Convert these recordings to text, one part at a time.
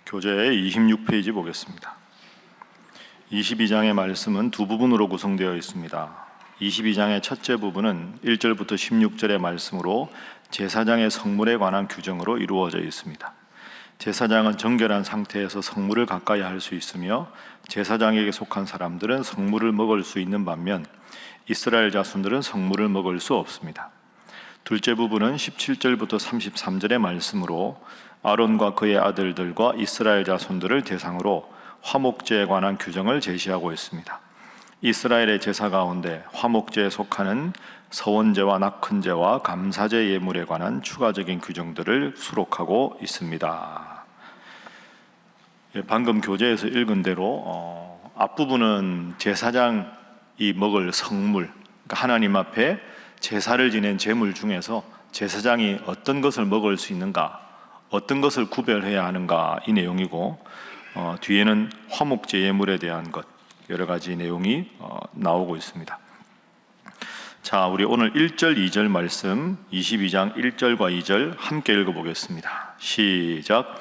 교재의 26페이지 보겠습니다. 22장의 말씀은 두 부분으로 구성되어 있습니다. 22장의 첫째 부분은 1절부터 16절의 말씀으로 제사장의 성물에 관한 규정으로 이루어져 있습니다. 제사장은 정결한 상태에서 성물을 가까이 할 수 있으며 제사장에게 속한 사람들은 성물을 먹을 수 있는 반면 이스라엘 자손들은 성물을 먹을 수 없습니다. 둘째 부분은 17절부터 33절의 말씀으로 아론과 그의 아들들과 이스라엘 자손들을 대상으로 화목제에 관한 규정을 제시하고 있습니다. 이스라엘의 제사 가운데 화목제에 속하는 서원제와 낙헌제와 감사제 예물에 관한 추가적인 규정들을 수록하고 있습니다. 방금 교재에서 읽은 대로 앞부분은 제사장이 먹을 성물, 그러니까 하나님 앞에 제사를 지낸 제물 중에서 제사장이 어떤 것을 먹을 수 있는가, 어떤 것을 구별해야 하는가 이 내용이고, 뒤에는 화목제 예물에 대한 것 여러 가지 내용이 나오고 있습니다. 자, 우리 오늘 1절, 2절 말씀 22장 1절과 2절 함께 읽어보겠습니다. 시작.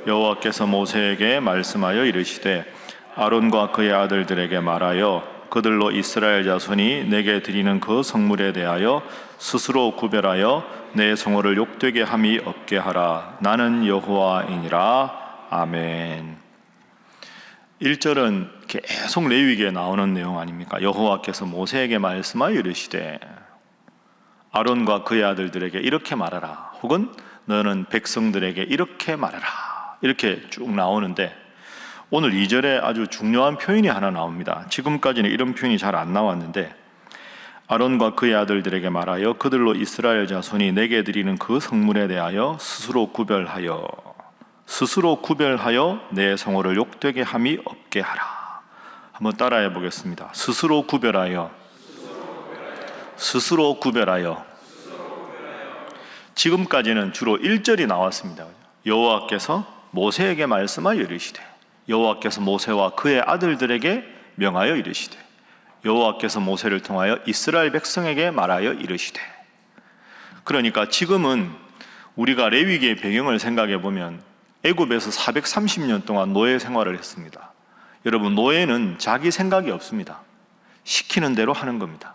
여호와께서 모세에게 말씀하여 이르시되 아론과 그의 아들들에게 말하여 그들로 이스라엘 자손이 내게 드리는 그 성물에 대하여 스스로 구별하여 내 성호를 욕되게 함이 없게 하라. 나는 여호와이니라. 아멘. 1절은 계속 레위기에 나오는 내용 아닙니까? 여호와께서 모세에게 말씀하여 이르시되 아론과 그의 아들들에게 이렇게 말하라, 혹은 너는 백성들에게 이렇게 말하라, 이렇게 쭉 나오는데 오늘 2절에 아주 중요한 표현이 하나 나옵니다. 지금까지는 이런 표현이 잘 안 나왔는데 아론과 그의 아들들에게 말하여 그들로 이스라엘 자손이 내게 드리는 그 성물에 대하여 스스로 구별하여 내 성호를 욕되게 함이 없게 하라. 한번 따라해 보겠습니다. 스스로 구별하여. 지금까지는 주로 1절이 나왔습니다. 여호와께서 모세에게 말씀하여 이르시되, 여호와께서 모세와 그의 아들들에게 명하여 이르시되, 여호와께서 모세를 통하여 이스라엘 백성에게 말하여 이르시되. 그러니까 지금은 우리가 레위기의 배경을 생각해 보면 애굽에서 430년 동안 노예 생활을 했습니다. 여러분, 노예는 자기 생각이 없습니다. 시키는 대로 하는 겁니다.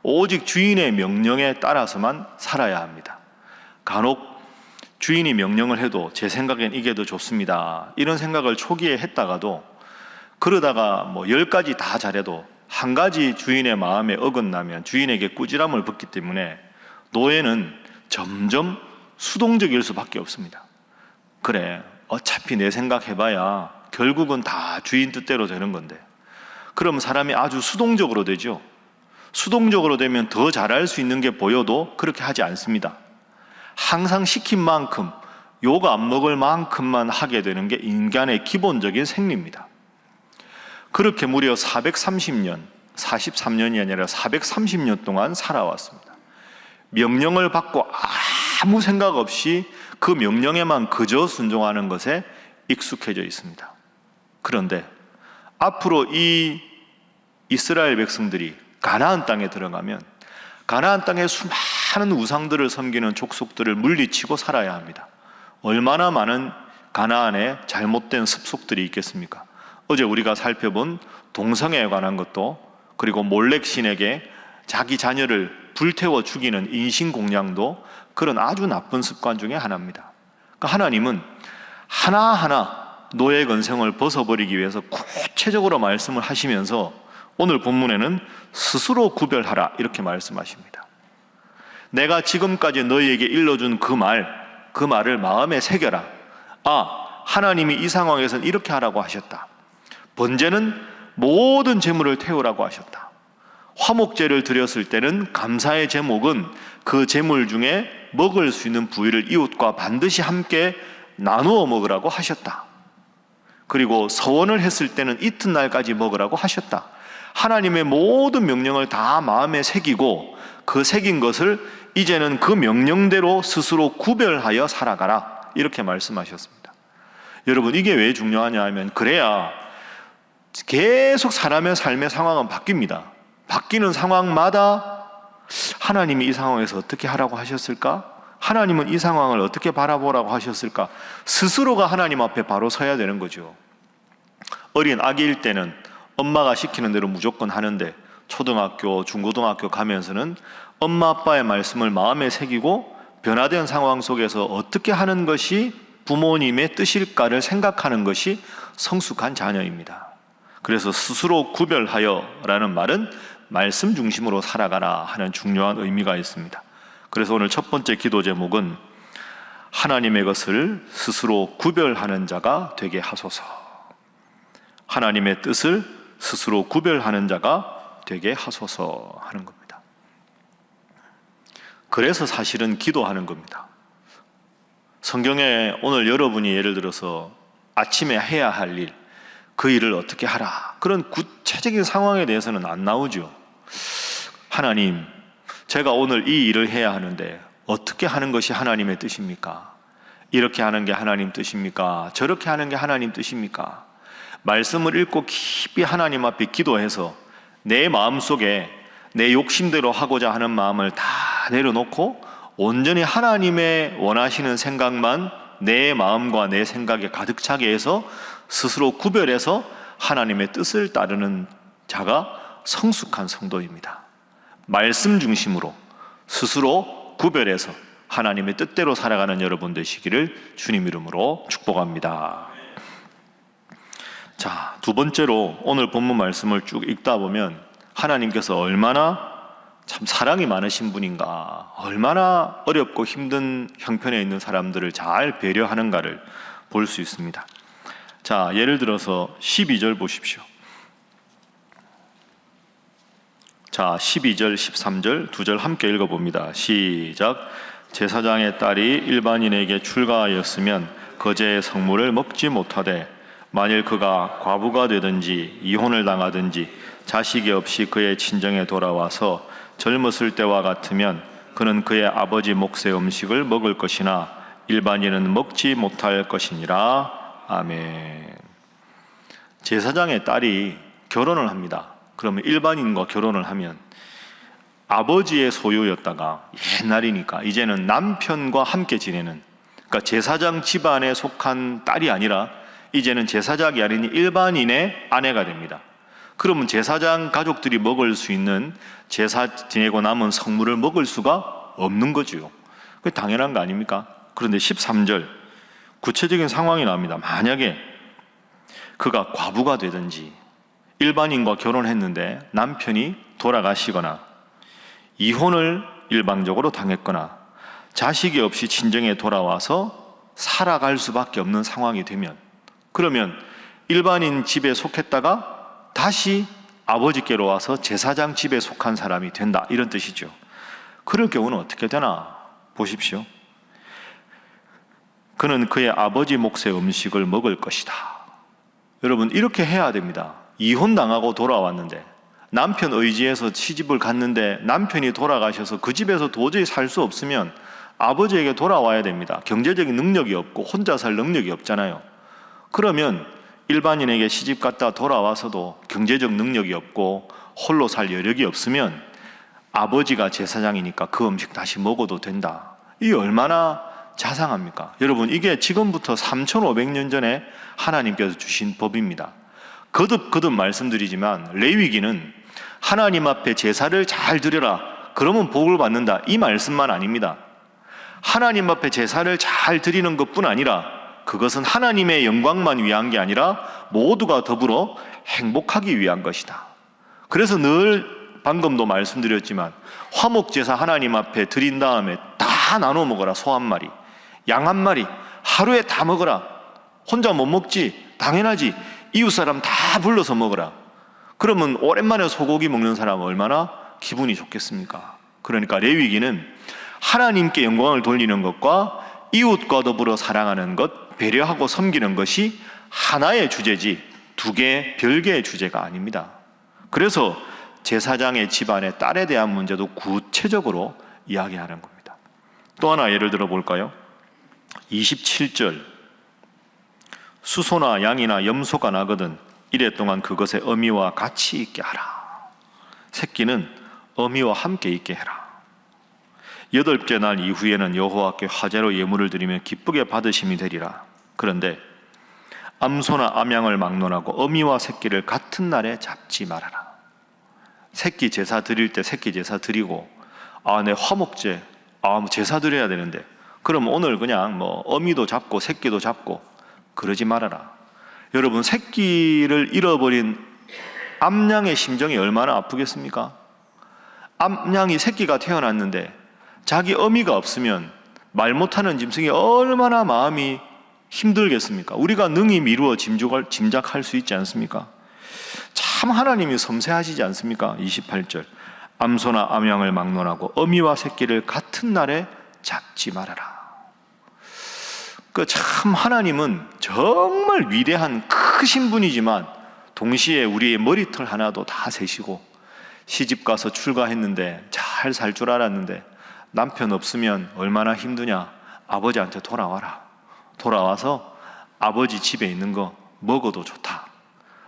오직 주인의 명령에 따라서만 살아야 합니다. 간혹 주인이 명령을 해도 제 생각엔 이게 더 좋습니다, 이런 생각을 초기에 했다가도 그러다가 10가지 다 잘해도 한 가지 주인의 마음에 어긋나면 주인에게 꾸지람을 받기 때문에 노예는 점점 수동적일 수밖에 없습니다. 그래, 어차피 내 생각 해봐야 결국은 다 주인 뜻대로 되는 건데, 그럼 사람이 아주 수동적으로 되죠. 수동적으로 되면 더 잘할 수 있는 게 보여도 그렇게 하지 않습니다. 항상 시킨 만큼, 욕 안 먹을 만큼만 하게 되는 게 인간의 기본적인 생리입니다. 그렇게 무려 430년, 43년이 아니라 430년 동안 살아왔습니다. 명령을 받고 아무 생각 없이 그 명령에만 그저 순종하는 것에 익숙해져 있습니다. 그런데 앞으로 이 이스라엘 백성들이 가나안 땅에 들어가면 가나안 땅에 수많은 우상들을 섬기는 족속들을 물리치고 살아야 합니다. 얼마나 많은 가나안에 잘못된 습속들이 있겠습니까? 어제 우리가 살펴본 동성애에 관한 것도, 그리고 몰렉 신에게 자기 자녀를 불태워 죽이는 인신공양도 그런 아주 나쁜 습관 중에 하나입니다. 그러니까 하나님은 하나하나 노예 건성을 벗어버리기 위해서 구체적으로 말씀을 하시면서 오늘 본문에는 스스로 구별하라 이렇게 말씀하십니다. 내가 지금까지 너희에게 일러준 그 말을 마음에 새겨라. 하나님이 이 상황에서는 이렇게 하라고 하셨다. 번제는 모든 제물을 태우라고 하셨다. 화목제를 드렸을 때는 감사의 제목은 그 제물 중에 먹을 수 있는 부위를 이웃과 반드시 함께 나누어 먹으라고 하셨다. 그리고 서원을 했을 때는 이튿날까지 먹으라고 하셨다. 하나님의 모든 명령을 다 마음에 새기고 그 새긴 것을 이제는 그 명령대로 스스로 구별하여 살아가라 이렇게 말씀하셨습니다. 여러분, 이게 왜 중요하냐 하면 그래야 계속 사람의 삶의 상황은 바뀝니다. 바뀌는 상황마다 하나님이 이 상황에서 어떻게 하라고 하셨을까? 하나님은 이 상황을 어떻게 바라보라고 하셨을까? 스스로가 하나님 앞에 바로 서야 되는 거죠. 어린 아기일 때는 엄마가 시키는 대로 무조건 하는데 초등학교, 중고등학교 가면서는 엄마 아빠의 말씀을 마음에 새기고 변화된 상황 속에서 어떻게 하는 것이 부모님의 뜻일까를 생각하는 것이 성숙한 자녀입니다. 그래서 스스로 구별하여 라는 말은 말씀 중심으로 살아가라 하는 중요한 의미가 있습니다. 그래서 오늘 첫 번째 기도 제목은 하나님의 것을 스스로 구별하는 자가 되게 하소서. 하나님의 뜻을 스스로 구별하는 자가 되게 하소서 하는 겁니다. 그래서 사실은 기도하는 겁니다. 성경에 오늘 여러분이 예를 들어서 아침에 해야 할 일, 그 일을 어떻게 하라, 그런 구체적인 상황에 대해서는 안 나오죠. 하나님, 제가 오늘 이 일을 해야 하는데 어떻게 하는 것이 하나님의 뜻입니까? 이렇게 하는 게 하나님 뜻입니까? 저렇게 하는 게 하나님 뜻입니까? 말씀을 읽고 깊이 하나님 앞에 기도해서 내 마음속에 내 욕심대로 하고자 하는 마음을 다 내려놓고 온전히 하나님의 원하시는 생각만 내 마음과 내 생각에 가득 차게 해서 스스로 구별해서 하나님의 뜻을 따르는 자가 성숙한 성도입니다. 말씀 중심으로 스스로 구별해서 하나님의 뜻대로 살아가는 여러분 되시기를 주님 이름으로 축복합니다. 자, 두 번째로 오늘 본문 말씀을 쭉 읽다 보면 하나님께서 얼마나 참 사랑이 많으신 분인가, 얼마나 어렵고 힘든 형편에 있는 사람들을 잘 배려하는가를 볼 수 있습니다. 자, 예를 들어서 12절 보십시오. 자, 12절, 13절 두 절 함께 읽어봅니다. 시작. 제사장의 딸이 일반인에게 출가하였으면 거제의 성물을 먹지 못하되 만일 그가 과부가 되든지 이혼을 당하든지 자식이 없이 그의 친정에 돌아와서 젊었을 때와 같으면 그는 그의 아버지 몫의 음식을 먹을 것이나 일반인은 먹지 못할 것이니라. 아멘. 제사장의 딸이 결혼을 합니다. 그러면 일반인과 결혼을 하면 아버지의 소유였다가 옛날이니까 이제는 남편과 함께 지내는, 그러니까 제사장 집안에 속한 딸이 아니라 이제는 제사장이 아닌 일반인의 아내가 됩니다. 그러면 제사장 가족들이 먹을 수 있는 제사 지내고 남은 성물을 먹을 수가 없는 거죠. 그게 당연한 거 아닙니까? 그런데 13절 구체적인 상황이 나옵니다. 만약에 그가 과부가 되든지 일반인과 결혼했는데 남편이 돌아가시거나 이혼을 일방적으로 당했거나 자식이 없이 친정에 돌아와서 살아갈 수밖에 없는 상황이 되면, 그러면 일반인 집에 속했다가 다시 아버지께로 와서 제사장 집에 속한 사람이 된다, 이런 뜻이죠. 그럴 경우는 어떻게 되나 보십시오. 그는 그의 아버지 몫의 음식을 먹을 것이다. 여러분, 이렇게 해야 됩니다. 이혼당하고 돌아왔는데 남편 의지에서 시집을 갔는데 남편이 돌아가셔서 그 집에서 도저히 살 수 없으면 아버지에게 돌아와야 됩니다. 경제적인 능력이 없고 혼자 살 능력이 없잖아요. 그러면 일반인에게 시집 갔다 돌아와서도 경제적 능력이 없고 홀로 살 여력이 없으면 아버지가 제사장이니까 그 음식 다시 먹어도 된다. 이게 얼마나 자상합니까? 여러분, 이게 지금부터 3,500년 전에 하나님께서 주신 법입니다. 거듭 말씀드리지만 레위기는 하나님 앞에 제사를 잘 드려라, 그러면 복을 받는다, 이 말씀만 아닙니다. 하나님 앞에 제사를 잘 드리는 것뿐 아니라 그것은 하나님의 영광만 위한 게 아니라 모두가 더불어 행복하기 위한 것이다. 그래서 늘 방금도 말씀드렸지만 화목제사 하나님 앞에 드린 다음에 다 나눠 먹어라. 소 한 마리, 양 한 마리 하루에 다 먹어라. 혼자 못 먹지? 당연하지. 이웃 사람 다 불러서 먹어라. 그러면 오랜만에 소고기 먹는 사람은 얼마나 기분이 좋겠습니까? 그러니까 레위기는 하나님께 영광을 돌리는 것과 이웃과 더불어 사랑하는 것, 배려하고 섬기는 것이 하나의 주제지 두 개의 별개의 주제가 아닙니다. 그래서 제사장의 집안의 딸에 대한 문제도 구체적으로 이야기하는 겁니다. 또 하나 예를 들어 볼까요? 27절 수소나 양이나 염소가 나거든 이래 동안 그것의 어미와 같이 있게 하라. 새끼는 어미와 함께 있게 해라. 8째 날 이후에는 여호와께 화제로 예물을 드리며 기쁘게 받으심이 되리라. 그런데 암소나 암양을 막론하고 어미와 새끼를 같은 날에 잡지 말아라. 새끼 제사 드릴 때 새끼 제사 드리고 내 화목제 제사 드려야 되는데 그럼 오늘 그냥 어미도 잡고 새끼도 잡고 그러지 말아라. 여러분, 새끼를 잃어버린 암양의 심정이 얼마나 아프겠습니까? 암양이 새끼가 태어났는데 자기 어미가 없으면 말 못하는 짐승이 얼마나 마음이 힘들겠습니까? 우리가 능히 미루어 짐작할 수 있지 않습니까? 참 하나님이 섬세하시지 않습니까? 28절 암소나 암양을 막론하고 어미와 새끼를 같은 날에 잡지 말아라. 참 하나님은 정말 위대한 크신 분이지만 동시에 우리의 머리털 하나도 다 세시고 시집가서 출가했는데 잘 살 줄 알았는데 남편 없으면 얼마나 힘드냐. 아버지한테 돌아와라. 돌아와서 아버지 집에 있는 거 먹어도 좋다.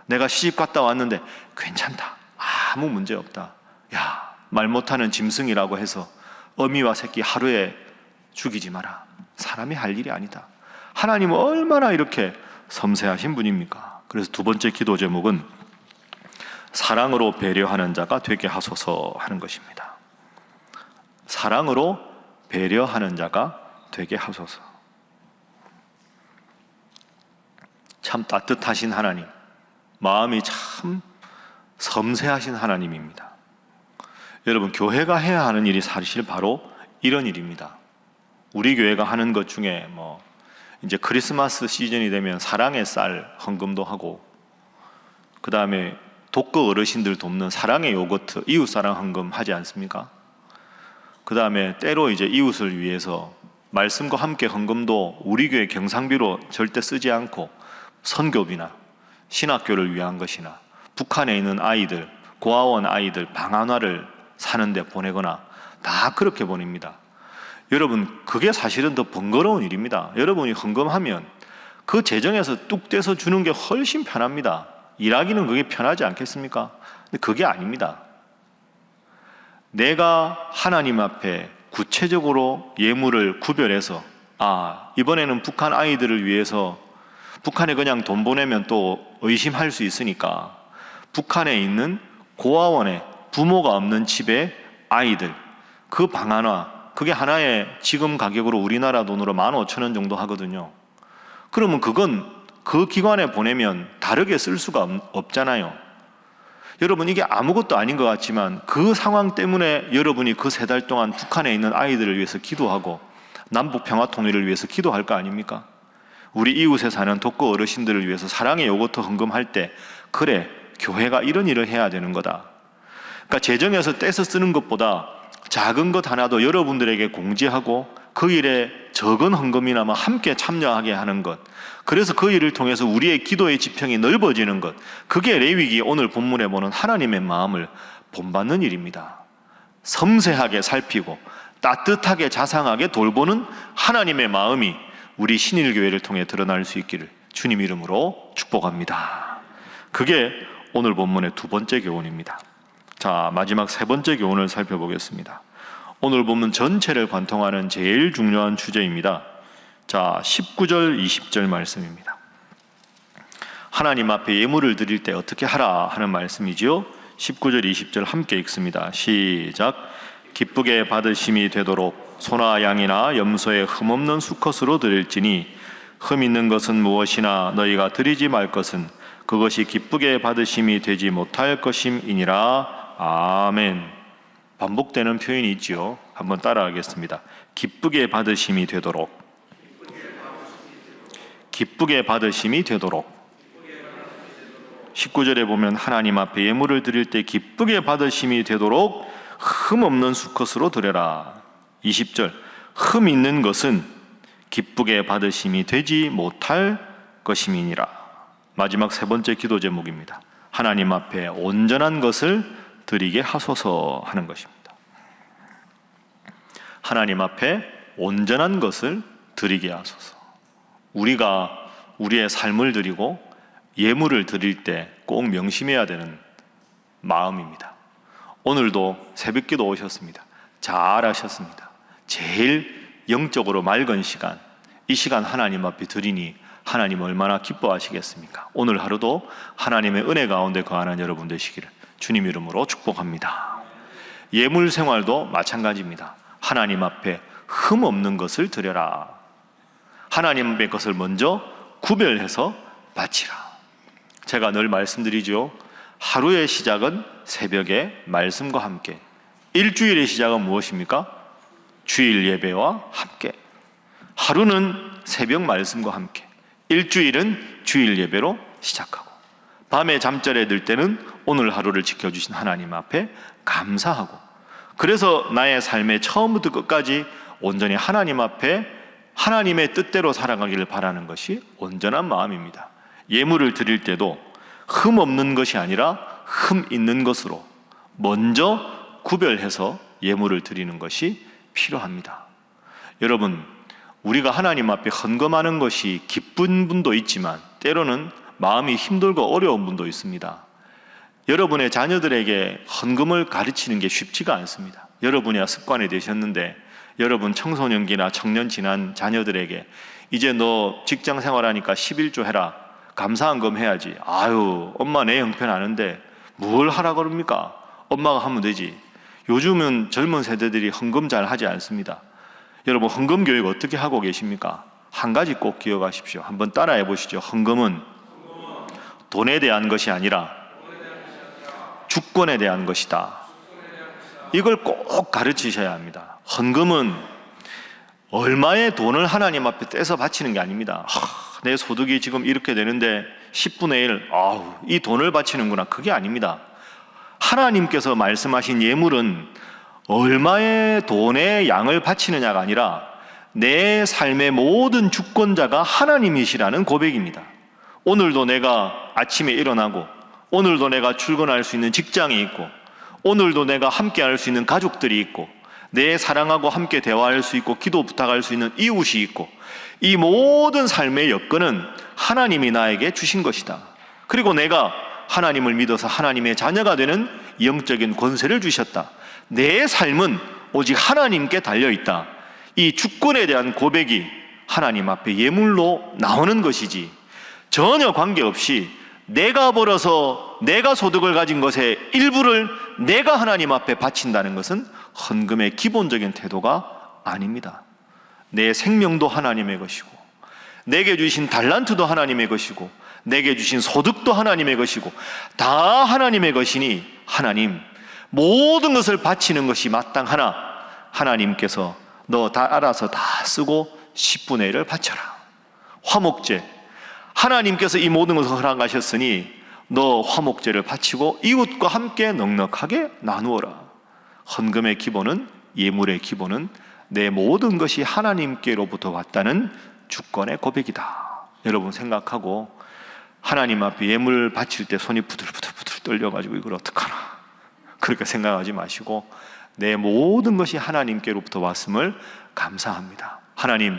내가 시집 갔다 왔는데 괜찮다. 아무 문제 없다. 야, 말 못하는 짐승이라고 해서 어미와 새끼 하루에 죽이지 마라. 사람이 할 일이 아니다. 하나님은 얼마나 이렇게 섬세하신 분입니까? 그래서 두 번째 기도 제목은 사랑으로 배려하는 자가 되게 하소서 하는 것입니다. 사랑으로 배려하는 자가 되게 하소서. 참 따뜻하신 하나님, 마음이 참 섬세하신 하나님입니다. 여러분, 교회가 해야 하는 일이 사실 바로 이런 일입니다. 우리 교회가 하는 것 중에 이제 크리스마스 시즌이 되면 사랑의 쌀 헌금도 하고, 그 다음에 독거 어르신들 돕는 사랑의 요거트 이웃사랑 헌금 하지 않습니까? 그 다음에 때로 이제 이웃을 위해서 말씀과 함께 헌금도 우리 교회 경상비로 절대 쓰지 않고 선교비나 신학교를 위한 것이나 북한에 있는 아이들, 고아원 아이들 방한화를 사는데 보내거나 다 그렇게 보냅니다. 여러분, 그게 사실은 더 번거로운 일입니다. 여러분이 헌금하면 그 재정에서 뚝 떼서 주는 게 훨씬 편합니다. 일하기는 그게 편하지 않겠습니까? 근데 그게 아닙니다. 내가 하나님 앞에 구체적으로 예물을 구별해서 이번에는 북한 아이들을 위해서, 북한에 그냥 돈 보내면 또 의심할 수 있으니까 북한에 있는 고아원에 부모가 없는 집의 아이들, 그 방한화, 그게 하나에 지금 가격으로 우리나라 돈으로 15,000원 정도 하거든요. 그러면 그건 그 기관에 보내면 다르게 쓸 수가 없잖아요. 여러분, 이게 아무것도 아닌 것 같지만 그 상황 때문에 여러분이 그 3달 동안 북한에 있는 아이들을 위해서 기도하고 남북 평화 통일을 위해서 기도할 거 아닙니까? 우리 이웃에 사는 독거 어르신들을 위해서 사랑의 요거트 헌금할 때, 그래, 교회가 이런 일을 해야 되는 거다. 그러니까 재정에서 떼서 쓰는 것보다 작은 것 하나도 여러분들에게 공지하고 그 일에 적은 헌금이나마 함께 참여하게 하는 것, 그래서 그 일을 통해서 우리의 기도의 지평이 넓어지는 것, 그게 레위기 오늘 본문에 보는 하나님의 마음을 본받는 일입니다. 섬세하게 살피고 따뜻하게 자상하게 돌보는 하나님의 마음이 우리 신일교회를 통해 드러날 수 있기를 주님 이름으로 축복합니다. 그게 오늘 본문의 두 번째 교훈입니다. 자, 마지막 세 번째 교훈을 살펴보겠습니다. 오늘 본문 전체를 관통하는 제일 중요한 주제입니다. 자, 19절 20절 말씀입니다. 하나님 앞에 예물을 드릴 때 어떻게 하라 하는 말씀이지요. 19절 20절 함께 읽습니다. 시작. 기쁘게 받으심이 되도록 소나 양이나 염소의 흠없는 수컷으로 드릴지니 흠 있는 것은 무엇이나 너희가 드리지 말 것은 그것이 기쁘게 받으심이 되지 못할 것임이니라. 아멘. 반복되는 표현이 있지요. 한번 따라하겠습니다. 기쁘게 받으심이 되도록. 기쁘게 받으심이 되도록. 19절에 보면 하나님 앞에 예물을 드릴 때 기쁘게 받으심이 되도록 흠 없는 수컷으로 드려라. 20절, 흠 있는 것은 기쁘게 받으심이 되지 못할 것임이니라. 마지막 세 번째 기도 제목입니다. 하나님 앞에 온전한 것을 드리게 하소서 하는 것입니다. 하나님 앞에 온전한 것을 드리게 하소서. 우리가 우리의 삶을 드리고 예물을 드릴 때 꼭 명심해야 되는 마음입니다. 오늘도 새벽기도 오셨습니다. 잘하셨습니다. 제일 영적으로 맑은 시간, 이 시간 하나님 앞에 드리니 하나님 얼마나 기뻐하시겠습니까? 오늘 하루도 하나님의 은혜 가운데 거하는 여러분 되시기를 주님 이름으로 축복합니다. 예물 생활도 마찬가지입니다. 하나님 앞에 흠 없는 것을 드려라. 하나님의 것을 먼저 구별해서 바치라. 제가 늘 말씀드리죠. 하루의 시작은 새벽에 말씀과 함께, 일주일의 시작은 무엇입니까? 주일 예배와 함께. 하루는 새벽 말씀과 함께, 일주일은 주일 예배로 시작하고, 밤에 잠자리에 들 때는 오늘 하루를 지켜주신 하나님 앞에 감사하고, 그래서 나의 삶의 처음부터 끝까지 온전히 하나님 앞에 하나님의 뜻대로 살아가기를 바라는 것이 온전한 마음입니다. 예물을 드릴 때도 흠 없는 것이 아니라 흠 있는 것으로 먼저 구별해서 예물을 드리는 것이 필요합니다. 여러분, 우리가 하나님 앞에 헌금하는 것이 기쁜 분도 있지만 때로는 마음이 힘들고 어려운 분도 있습니다. 여러분의 자녀들에게 헌금을 가르치는 게 쉽지가 않습니다. 여러분이 습관이 되셨는데, 여러분 청소년기나 청년 지난 자녀들에게 이제 너 직장 생활하니까 11조 해라, 감사헌금 해야지. 아유, 엄마 내 형편하는데 뭘 하라 그럽니까? 엄마가 하면 되지. 요즘은 젊은 세대들이 헌금 잘 하지 않습니다. 여러분, 헌금 교육 어떻게 하고 계십니까? 한 가지 꼭 기억하십시오. 한번 따라해 보시죠. 헌금은 돈에 대한 것이 아니라 주권에 대한 것이다. 이걸 꼭 가르치셔야 합니다. 헌금은 얼마의 돈을 하나님 앞에 떼서 바치는 게 아닙니다. 내 소득이 지금 이렇게 되는데 10분의 1, 이 돈을 바치는구나. 그게 아닙니다. 하나님께서 말씀하신 예물은 얼마의 돈의 양을 바치느냐가 아니라 내 삶의 모든 주권자가 하나님이시라는 고백입니다. 오늘도 내가 아침에 일어나고, 오늘도 내가 출근할 수 있는 직장이 있고, 오늘도 내가 함께 할 수 있는 가족들이 있고, 내 사랑하고 함께 대화할 수 있고 기도 부탁할 수 있는 이웃이 있고, 이 모든 삶의 여건은 하나님이 나에게 주신 것이다. 그리고 내가 하나님을 믿어서 하나님의 자녀가 되는 영적인 권세를 주셨다. 내 삶은 오직 하나님께 달려있다. 이 주권에 대한 고백이 하나님 앞에 예물로 나오는 것이지, 전혀 관계없이 내가 벌어서 내가 소득을 가진 것의 일부를 내가 하나님 앞에 바친다는 것은 헌금의 기본적인 태도가 아닙니다. 내 생명도 하나님의 것이고, 내게 주신 달란트도 하나님의 것이고, 내게 주신 소득도 하나님의 것이고, 다 하나님의 것이니 하나님, 모든 것을 바치는 것이 마땅하나 하나님께서 너 다 알아서 다 쓰고 10분의 1을 바쳐라. 화목제, 하나님께서 이 모든 것을 허락하셨으니 너 화목제를 바치고 이웃과 함께 넉넉하게 나누어라. 헌금의 기본은, 예물의 기본은 내 모든 것이 하나님께로부터 왔다는 주권의 고백이다. 여러분 생각하고, 하나님 앞에 예물 바칠 때 손이 부들부들 떨려가지고 이걸 어떡하나 그렇게 생각하지 마시고, 내 모든 것이 하나님께로부터 왔음을 감사합니다. 하나님,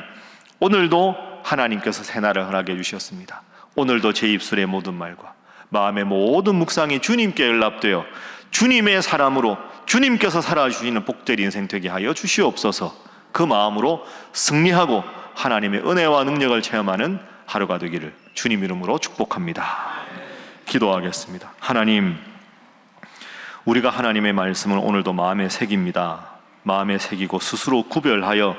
오늘도 하나님께서 새날을 허락해 주셨습니다. 오늘도 제 입술의 모든 말과 마음의 모든 묵상이 주님께 연락되어 주님의 사람으로 주님께서 살아주시는 복된 인생 되게 하여 주시옵소서. 그 마음으로 승리하고 하나님의 은혜와 능력을 체험하는 하루가 되기를 주님 이름으로 축복합니다. 기도하겠습니다. 하나님, 우리가 하나님의 말씀을 오늘도 마음에 새깁니다. 마음에 새기고 스스로 구별하여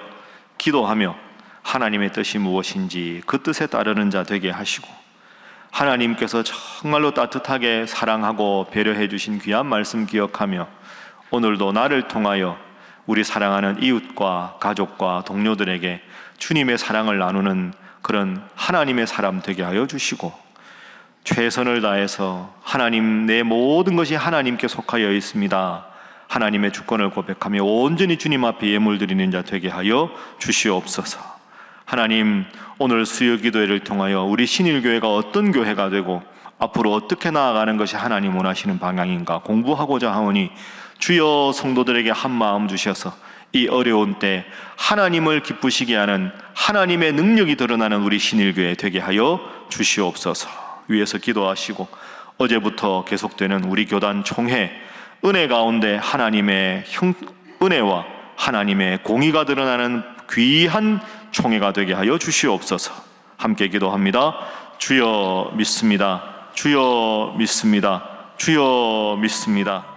기도하며 하나님의 뜻이 무엇인지 그 뜻에 따르는 자 되게 하시고, 하나님께서 정말로 따뜻하게 사랑하고 배려해 주신 귀한 말씀 기억하며 오늘도 나를 통하여 우리 사랑하는 이웃과 가족과 동료들에게 주님의 사랑을 나누는 그런 하나님의 사람 되게 하여 주시고, 최선을 다해서 하나님, 내 모든 것이 하나님께 속하여 있습니다, 하나님의 주권을 고백하며 온전히 주님 앞에 예물 드리는 자 되게 하여 주시옵소서. 하나님, 오늘 수요 기도회를 통하여 우리 신일교회가 어떤 교회가 되고 앞으로 어떻게 나아가는 것이 하나님 원하시는 방향인가 공부하고자 하오니, 주여 성도들에게 한 마음 주셔서 이 어려운 때 하나님을 기쁘시게 하는 하나님의 능력이 드러나는 우리 신일교회 되게 하여 주시옵소서. 위에서 기도하시고, 어제부터 계속되는 우리 교단 총회 은혜 가운데 하나님의 은혜와 하나님의 공의가 드러나는 귀한 총회가 되게 하여 주시옵소서. 함께 기도합니다. 주여 믿습니다. 주여 믿습니다. 주여 믿습니다.